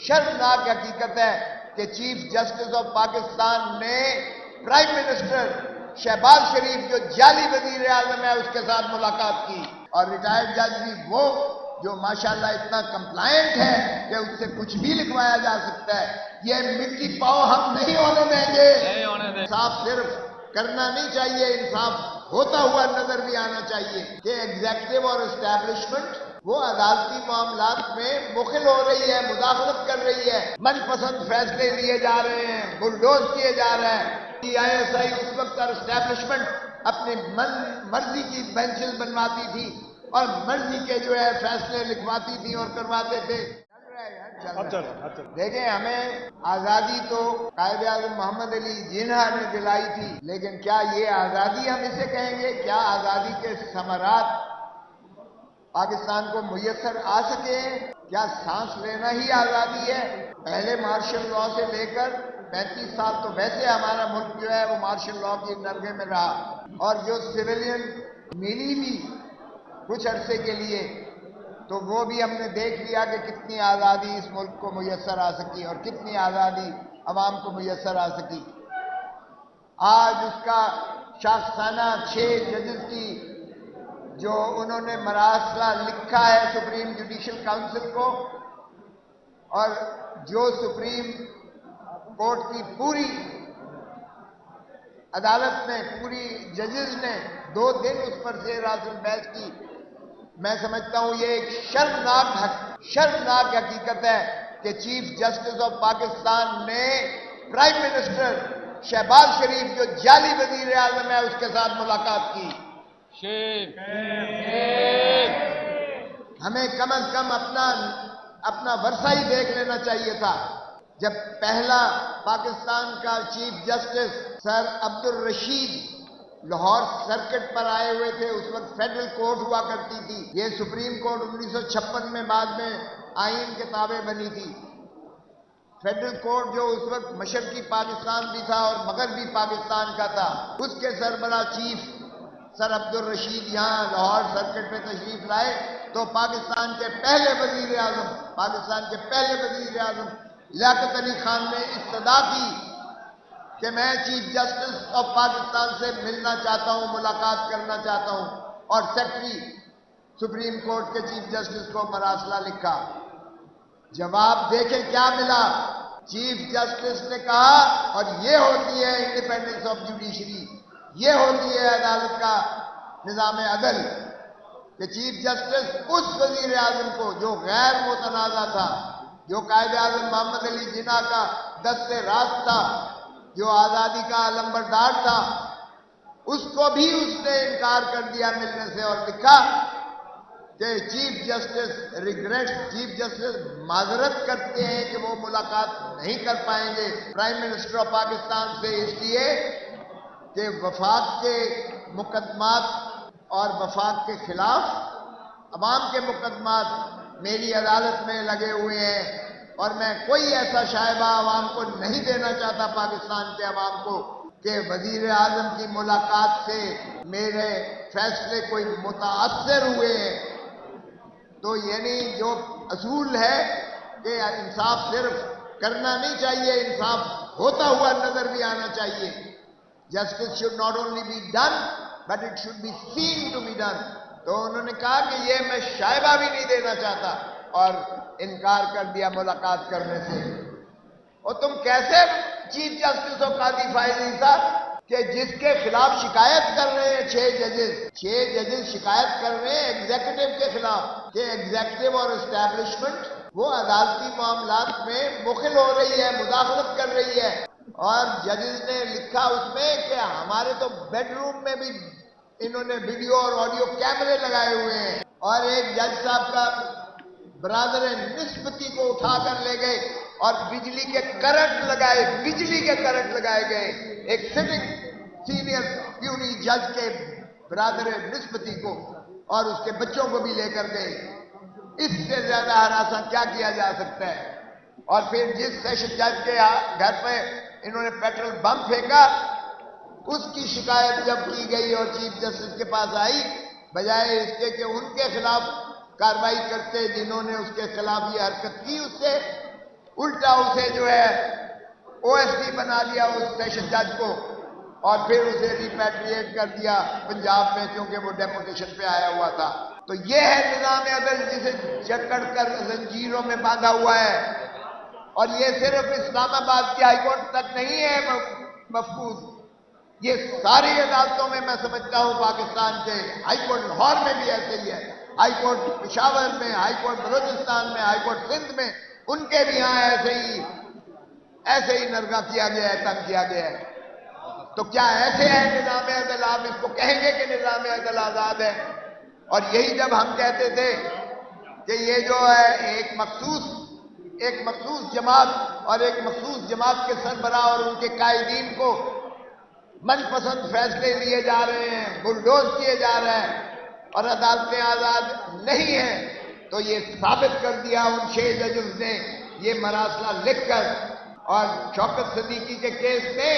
شرمناک حقیقت ہے کہ چیف جسٹس آف پاکستان نے پرائم منسٹر شہباز شریف جو جعلی وزیر اعظم ہے اس کے ساتھ ملاقات کی، اور ریٹائرڈ جج بھی وہ جو ماشاءاللہ اتنا کمپلائنٹ ہے کہ اس سے کچھ بھی لکھوایا جا سکتا ہے۔ یہ مٹی پاؤ ہم نہیں ہونے دیں گے۔ انصاف صرف کرنا نہیں چاہیے، انصاف ہوتا ہوا نظر بھی آنا چاہیے کہ ایگزیکٹو اور اسٹیبلشمنٹ وہ عدالتی معاملات میں مخل ہو رہی ہے، مداخلت کر رہی ہے، من پسند فیصلے لیے جا رہے ہیں، بلڈوز کیے جا رہے ہیں۔ آئی ایس آئی اس وقت اور اسٹیبلشمنٹ اپنی مرضی کی بینچز بنواتی تھی اور مرضی کے جو ہے فیصلے لکھواتی تھی اور کرواتے تھے۔ دیکھیں، ہمیں آزادی تو قائد اعظم محمد علی جناح نے دلائی تھی، لیکن کیا یہ آزادی ہم اسے کہیں گے؟ کیا آزادی کے ثمرات پاکستان کو میسر آ سکے؟ کیا سانس لینا ہی آزادی ہے؟ پہلے مارشل لاء سے لے کر 35 سال تو ویسے ہمارا ملک جو ہے وہ مارشل لاء کی نرگے میں رہا، اور جو سویلین ملی بھی کچھ عرصے کے لیے تو وہ بھی ہم نے دیکھ لیا کہ کتنی آزادی اس ملک کو میسر آ سکی اور کتنی آزادی عوام کو میسر آ سکی۔ آج اس کا شاخسانہ 6 ججز کی جو انہوں نے مراسلہ لکھا ہے سپریم جوڈیشل کاؤنسل کو، اور جو سپریم کورٹ کی پوری عدالت نے، پوری ججز نے 2 دن اس پر زیر حاصل بحث کی، میں سمجھتا ہوں یہ ایک شرمناک حقیقت ہے کہ چیف جسٹس آف پاکستان نے پرائم منسٹر شہباز شریف جو جعلی وزیر اعظم ہے اس کے ساتھ ملاقات کی۔ ہمیں کم از کم اپنا ورثہ ہی دیکھ لینا چاہیے تھا۔ جب پہلا پاکستان کا چیف جسٹس سر عبدالرشید لاہور سرکٹ پر آئے ہوئے تھے، اس وقت فیڈرل کورٹ ہوا کرتی تھی، یہ سپریم کورٹ 1956 میں بعد میں آئین کے تابع بنی تھی۔ فیڈرل کورٹ جو اس وقت مشرقی پاکستان بھی تھا اور مغربی پاکستان کا تھا، اس کے سربراہ چیف سر عبدالرشید یہاں لاہور سرکٹ پہ تشریف لائے تو پاکستان کے پہلے وزیر اعظم لیاقت علی خان نے استدعا کی کہ میں چیف جسٹس آف پاکستان سے ملنا چاہتا ہوں، ملاقات کرنا چاہتا ہوں، اور سیکرٹری سپریم کورٹ کے چیف جسٹس کو مراسلہ لکھا۔ جواب دیکھیں کیا ملا۔ چیف جسٹس نے کہا، اور یہ ہوتی ہے انڈیپینڈنس آف جوڈیشری، یہ ہوتی ہے عدالت کا نظام عدل، کہ چیف جسٹس اس وزیر اعظم کو جو غیر متنازع تھا، جو قائد اعظم محمد علی جناح کا دست راست تھا، جو آزادی کا علمبردار تھا، اس کو بھی اس نے انکار کر دیا ملنے سے، اور لکھا کہ چیف جسٹس معذرت کرتے ہیں کہ وہ ملاقات نہیں کر پائیں گے پرائم منسٹر آف پاکستان سے، اس لیے کہ وفاق کے مقدمات اور وفاق کے خلاف عوام کے مقدمات میری عدالت میں لگے ہوئے ہیں، اور میں کوئی ایسا شائبہ عوام کو نہیں دینا چاہتا، پاکستان کے عوام کو، کہ وزیر اعظم کی ملاقات سے میرے فیصلے کوئی متاثر ہوئے ہیں۔ تو یعنی جو اصول ہے کہ انصاف صرف کرنا نہیں چاہیے، انصاف ہوتا ہوا نظر بھی آنا چاہیے۔ Justice should not only be done but it should be seen to be done. تو انہوں نے کہا کہ یہ میں شائبہ بھی نہیں دینا چاہتا، اور انکار کر دیا ملاقات کرنے سے۔ اور تم کیسے چیف جسٹس ہو قاضی فائز عیسیٰ کہ جس کے خلاف شکایت کر رہے ہیں 6 ججز شکایت کر رہے ہیں ایگزیکٹو کے خلاف کہ ایگزیکٹو اور اسٹیبلشمنٹ وہ عدالتی معاملات میں مخل ہو رہی ہے، مداخلت کر رہی ہے، اور ججز نے لکھا اس میں کہ ہمارے تو بیڈ روم میں بھی انہوں نے ویڈیو اور آڈیو کیمرے لگائے ہوئے ہیں، اور ایک جج صاحب کا برادر نسبتی کو اٹھا کر لے گئے اور بجلی کے کرنٹ لگائے گئے، ایک سٹنگ سینئر پیونی جج کے برادر نسبتی کو، اور اس کے بچوں کو بھی لے کر گئے۔ اس سے زیادہ ہراساں کیا کیا جا سکتا ہے؟ اور پھر جس سیشن جج کے گھر پہ انہوں نے پیٹرول بم پھینکا، اس کی شکایت جب کی گئی اور چیف جسٹس کے پاس آئی، بجائے اس کے کہ ان کے خلاف کارروائی کرتے جنہوں نے اس کے خلاف یہ حرکت کی، اس سے الٹا اسے جو ہے OSD بنا دیا اس سیشن جج کو، اور پھر اسے ریپیٹریٹ کر دیا پنجاب میں، کیونکہ وہ ڈیپوٹیشن پہ آیا ہوا تھا۔ تو یہ ہے نظام عدل جسے جکڑ کر زنجیروں میں باندھا ہوا ہے، اور یہ صرف اسلام آباد کی ہائی کورٹ تک نہیں ہے محفوظ، یہ ساری عدالتوں میں میں سمجھتا ہوں پاکستان کے، ہائی کورٹ لاہور میں بھی ایسے ہی ہے، ہائی کورٹ پشاور میں، ہائی کورٹ بلوچستان میں، ہائی کورٹ سندھ میں، ان کے بھی یہاں ایسے ہی نرگا کیا گیا ہے، تنگ کیا گیا ہے۔ تو کیا ایسے ہے نظام عدل؟ آپ اس کو کہیں گے کہ نظام عدل آزاد ہے؟ اور یہی جب ہم کہتے تھے کہ یہ جو ہے ایک مخصوص جماعت اور ایک مخصوص جماعت کے سربراہ اور ان کے قائدین کو من پسند فیصلے لیے جا رہے ہیں، بلڈوز کیے جا رہے ہیں اور عدالتیں آزاد نہیں ہیں، تو یہ ثابت کر دیا ان 6 ججز نے یہ مراسلہ لکھ کر۔ اور شوکت صدیقی کے کیس میں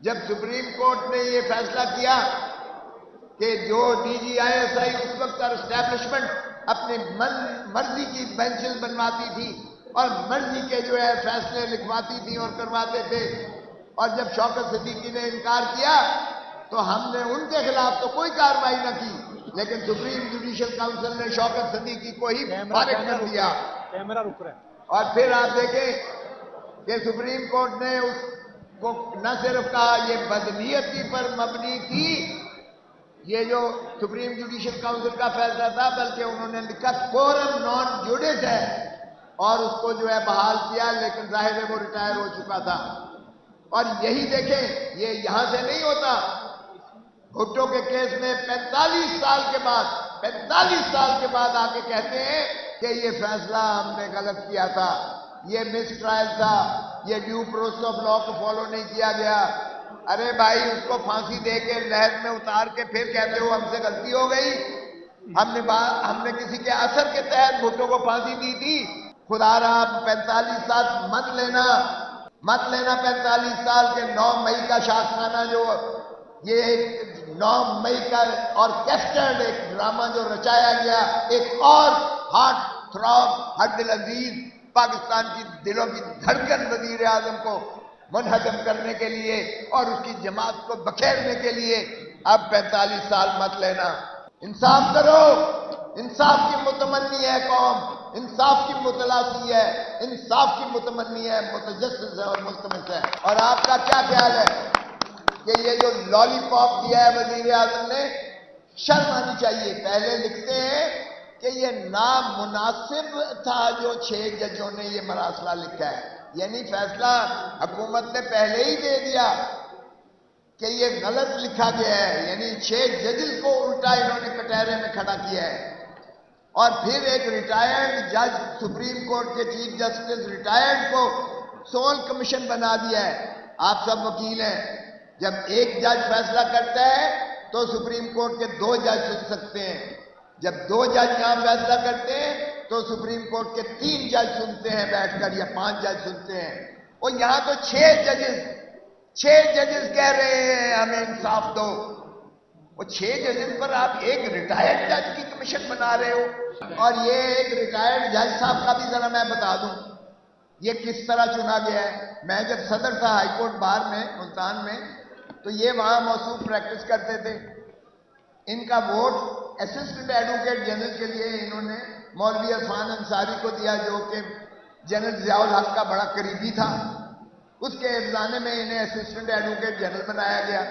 جب سپریم کورٹ نے یہ فیصلہ کیا کہ جو DGISI اس وقت اور اسٹیبلشمنٹ اپنی مرضی کی بینچز بنواتی تھی اور مرضی کے جو ہے فیصلے لکھواتی تھی اور کرواتے تھے، اور جب شوکت صدیقی نے انکار کیا تو ہم نے ان کے خلاف تو کوئی کارروائی نہ کی، لیکن سپریم جوڈیشل کاؤنسل نے شوکت صدیقی کو ہی فارغ کر دیا۔ اور پھر آپ دیکھیں کہ سپریم کورٹ نے اس کو نہ صرف کہا یہ بدنیتی پر مبنی تھی، یہ جو سپریم جوڈیشل کاؤنسل کا فیصلہ تھا، بلکہ انہوں نے لکھا کورم نان جوڈس ہے، اور اس کو جو ہے بحال کیا، لیکن ظاہر ہے وہ ریٹائر ہو چکا تھا۔ اور یہی دیکھیں یہ یہاں سے نہیں ہوتا، بھٹو کے کیس میں 45 سال کے بعد آ کے کہتے ہیں کہ یہ فیصلہ ہم نے غلط کیا تھا، یہ مس ٹرائل تھا، یہ ڈیو پروسیس آف لا کو فالو نہیں کیا گیا۔ ارے بھائی، اس کو پھانسی دے کے لہر میں اتار کے پھر کہتے ہو ہم سے غلطی ہو گئی، ہم نے کسی کے اثر کے تحت بھٹو کو پھانسی دی تھی۔ خدا رہا 45 سال مت لینا 45 سال کے 9 مئی کا شاخانہ، جو یہ 9 مئی کا آرکیسٹرڈ ایک ڈرامہ جو رچایا گیا، ایک اور ہارٹ تھراب ہر دل عزیز پاکستان کی دلوں کی دھڑکن وزیر اعظم کو منہدم کرنے کے لیے اور اس کی جماعت کو بکھیرنے کے لیے اب 45 سال مت لینا۔ انصاف کرو، انصاف کی متمنی ہے قوم، انصاف کی متلاسی ہے، انصاف کی متمنی ہے، متجسس ہے اور ملتمس ہے۔ اور آپ کا کیا خیال ہے کہ یہ جو لالی پاپ دیا ہے وزیر اعظم نے، شرم آنی چاہیے۔ پہلے لکھتے ہیں کہ یہ نامناسب تھا جو 6 ججوں نے یہ مراسلہ لکھا ہے، یعنی فیصلہ حکومت نے پہلے ہی دے دیا کہ یہ غلط لکھا گیا ہے، یعنی 6 ججز کو الٹا انہوں نے کٹہرے میں کھڑا کیا ہے۔ اور پھر ایک ریٹائرڈ جج، سپریم کورٹ کے چیف جسٹس ریٹائرڈ کو سول کمیشن بنا دیا ہے۔ آپ سب وکیل ہیں، جب ایک جج فیصلہ کرتا ہے تو سپریم کورٹ کے 2 جج سن سکتے ہیں، جب 2 جج یہاں فیصلہ کرتے ہیں تو سپریم کورٹ کے 3 جج سنتے ہیں بیٹھ کر، یا 5 جج سنتے ہیں۔ اور یہاں تو 6 ججز کہہ رہے ہیں ہمیں انصاف دو۔ وہ 6 ججز پر آپ ایک ریٹائرڈ جج کی کمیشن بنا رہے ہو۔ اور یہ ایک ریٹائرڈ جج صاحب کا بھی ذرا میں بتا دوں یہ کس طرح چنا گیا ہے۔ میں جب صدر تھا ہائی کورٹ بار میں ملتان میں، تو یہ وہاں موصوف پریکٹس کرتے تھے۔ ان کا ووٹ اسسٹنٹ ایڈوکیٹ جنرل کے لیے انہوں نے مولوی عرفان انصاری کو دیا، جو کہ جنرل ضیاء الحق کا بڑا قریبی تھا۔ اس کے افزانے میں انہیں اسسٹنٹ ایڈوکیٹ جنرل بنایا گیا۔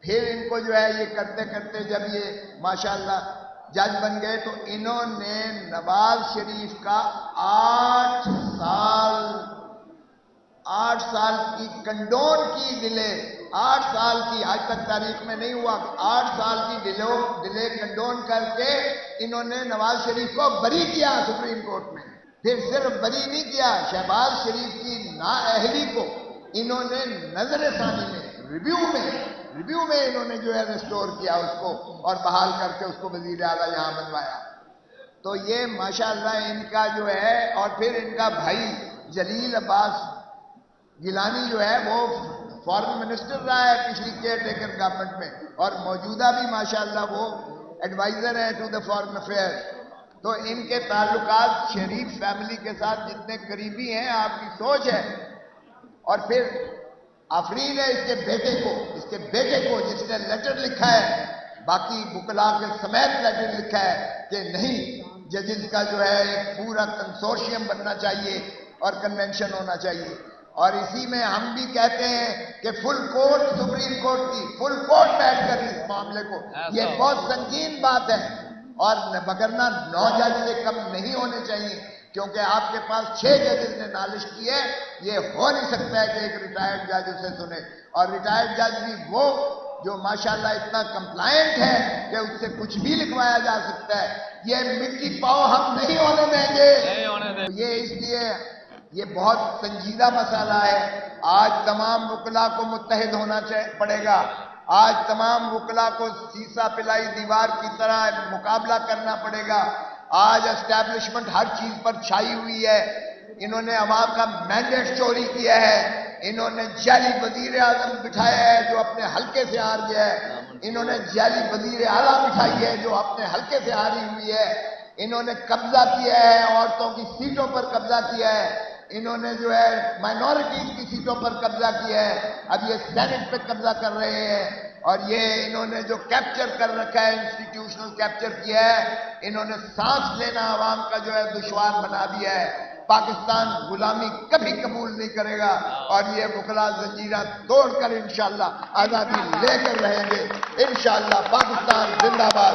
پھر ان کو جو ہے یہ کرتے کرتے جب یہ ماشاءاللہ جج بن گئے تو انہوں نے نواز شریف کا 8 سال کی کنڈون کی ڈیلے، 8 سال کی، آج تک تاریخ میں نہیں ہوا، 8 سال کی ڈیلے کنڈون کر کے انہوں نے نواز شریف کو بری کیا سپریم کورٹ میں۔ پھر صرف بری نہیں کیا، شہباز شریف کی نااہلی کو انہوں نے نظر ثانی میں ریویو میں انہوں نے جو ہے ریسٹور کیا اس کو، اور بحال کر کے اس کو وزیر اعلیٰ یہاں بنوایا۔ تو یہ ماشاءاللہ ان کا جو ہے، اور پھر ان کا بھائی جلیل عباس گیلانی جو ہے وہ فارن منسٹر رہا ہے پچھلی کیئر ٹیکر گورنمنٹ میں، اور موجودہ بھی ماشاءاللہ وہ ایڈوائزر ہیں ٹو دا فارن افیئر۔ تو ان کے تعلقات شریف فیملی کے ساتھ جتنے قریبی ہیں آپ کی سوچ ہے. اور پھر آفرین ہے اس کے بیٹے کو جس نے لیٹر لکھا ہے، باقی وکلاء کے سمیت لیٹر لکھا ہے کہ نہیں، ججز کا جو ہے ایک پورا کنسورشیم بننا چاہیے اور کنونشن ہونا چاہیے. اور اسی میں ہم بھی کہتے ہیں کہ فل کورٹ، سپریم کورٹ کی فل کورٹ بیٹھ کر اس معاملے کو، یہ بہت سنگین بات ہے اور وگرنہ 9 جج سے کم نہیں ہونے چاہیے، کیونکہ آپ کے پاس 6 ججز نے نالش کی ہے. یہ ہو نہیں سکتا ہے کہ ایک ریٹائرڈ جج اسے سنے، اور ریٹائرڈ جج بھی وہ جو ماشاءاللہ اتنا کمپلائنٹ ہے کہ اس سے کچھ بھی لکھوایا جا سکتا ہے. یہ مٹی پاؤ ہم نہیں ہونے دیں گے. یہ اس لیے یہ بہت سنجیدہ مسئلہ ہے. آج تمام وکلاء کو متحد ہونا پڑے گا. آج تمام وکلاء کو سیسا پلائی دیوار کی طرح مقابلہ کرنا پڑے گا. آج اسٹیبلشمنٹ ہر چیز پر چھائی ہوئی ہے. انہوں نے عوام کا مینڈیٹ چوری کیا ہے. انہوں نے جعلی وزیر اعظم بٹھایا ہے جو اپنے حلقے سے ہار گیا ہے. انہوں نے جعلی وزیر اعلیٰ بٹھائی ہے جو اپنے حلقے سے ہاری ہوئی ہے. انہوں نے قبضہ کیا ہے، عورتوں کی سیٹوں پر قبضہ کیا ہے. انہوں نے جو ہے مائنورٹیز کی سیٹوں پر قبضہ کیا ہے. اب یہ سینٹ پہ قبضہ کر رہے ہیں، اور یہ انہوں نے جو کیپچر کر رکھا ہے، انسٹیٹیوشنل کیپچر کیا ہے. انہوں نے سانس لینا عوام کا جو ہے دشوار بنا دیا ہے. پاکستان غلامی کبھی قبول نہیں کرے گا، اور یہ وکلا زنجیرہ توڑ کر انشاءاللہ آزادی لے کر رہیں گے. انشاءاللہ پاکستان زندہ باد.